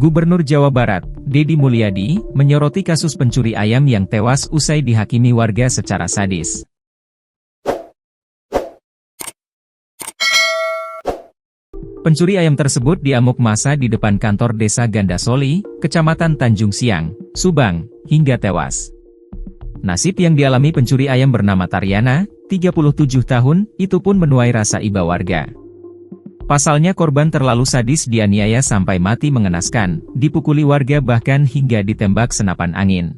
Gubernur Jawa Barat, Deddy Mulyadi, menyoroti kasus pencuri ayam yang tewas usai dihakimi warga secara sadis. Pencuri ayam tersebut diamuk massa di depan kantor Desa Gandasoli, Kecamatan Tanjung Siang, Subang, hingga tewas. Nasib yang dialami pencuri ayam bernama Taryana, 37 tahun, itu pun menuai rasa iba warga. Pasalnya korban terlalu sadis dianiaya sampai mati mengenaskan, dipukuli warga bahkan hingga ditembak senapan angin.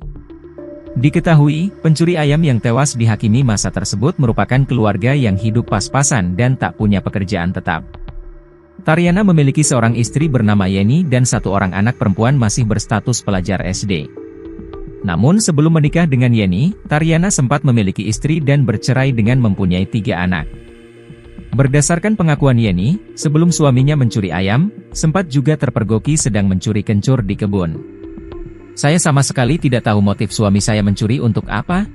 Diketahui, pencuri ayam yang tewas dihakimi massa tersebut merupakan keluarga yang hidup pas-pasan dan tak punya pekerjaan tetap. Taryana memiliki seorang istri bernama Yeni dan satu orang anak perempuan masih berstatus pelajar SD. Namun sebelum menikah dengan Yeni, Taryana sempat memiliki istri dan bercerai dengan mempunyai 3 anak. Berdasarkan pengakuan Yeni, sebelum suaminya mencuri ayam, sempat juga terpergoki sedang mencuri kencur di kebun. Saya sama sekali tidak tahu motif suami saya mencuri untuk apa.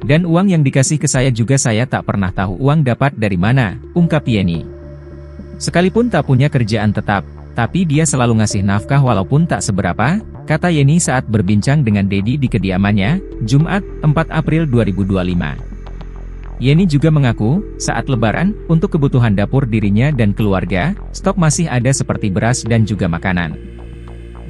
Dan uang yang dikasih ke saya juga saya tak pernah tahu uang dapat dari mana, ungkap Yeni. Sekalipun tak punya kerjaan tetap, tapi dia selalu ngasih nafkah walaupun tak seberapa, kata Yeni saat berbincang dengan Deddy di kediamannya, Jumat, 4 April 2025. Yeni juga mengaku, saat Lebaran, untuk kebutuhan dapur dirinya dan keluarga, stok masih ada seperti beras dan juga makanan.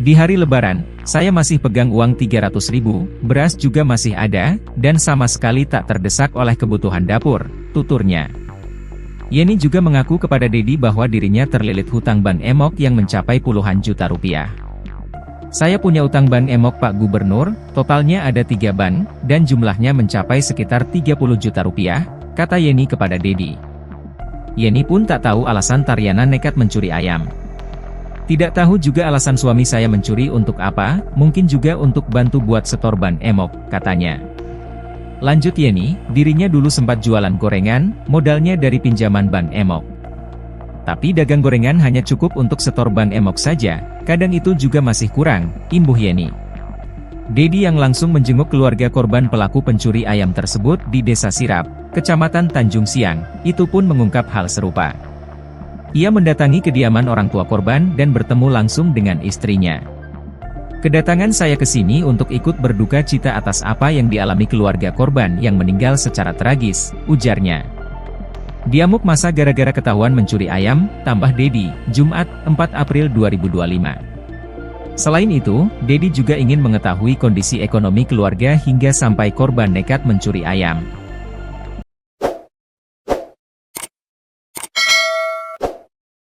Di hari Lebaran, saya masih pegang uang 300.000, beras juga masih ada, dan sama sekali tak terdesak oleh kebutuhan dapur, tuturnya. Yeni juga mengaku kepada Deddy bahwa dirinya terlilit hutang Ban Emok yang mencapai puluhan juta rupiah. Saya punya utang ban emok Pak Gubernur, totalnya ada 3 ban, dan jumlahnya mencapai sekitar 30 juta rupiah, kata Yeni kepada Deddy. Yeni pun tak tahu alasan Taryana nekat mencuri ayam. Tidak tahu juga alasan suami saya mencuri untuk apa, mungkin juga untuk bantu buat setor ban emok, katanya. Lanjut Yeni, dirinya dulu sempat jualan gorengan, modalnya dari pinjaman ban emok. Tapi dagang gorengan hanya cukup untuk setor ban emok saja, kadang itu juga masih kurang, imbuh Yeni. Deddy yang langsung menjenguk keluarga korban pelaku pencuri ayam tersebut di Desa Sirap, Kecamatan Tanjung Siang, itu pun mengungkap hal serupa. Ia mendatangi kediaman orang tua korban dan bertemu langsung dengan istrinya. Kedatangan saya ke sini untuk ikut berduka cita atas apa yang dialami keluarga korban yang meninggal secara tragis, ujarnya. Diamuk massa gara-gara ketahuan mencuri ayam, tambah Deddy, Jumat, 4 April 2025. Selain itu, Deddy juga ingin mengetahui kondisi ekonomi keluarga hingga sampai korban nekat mencuri ayam.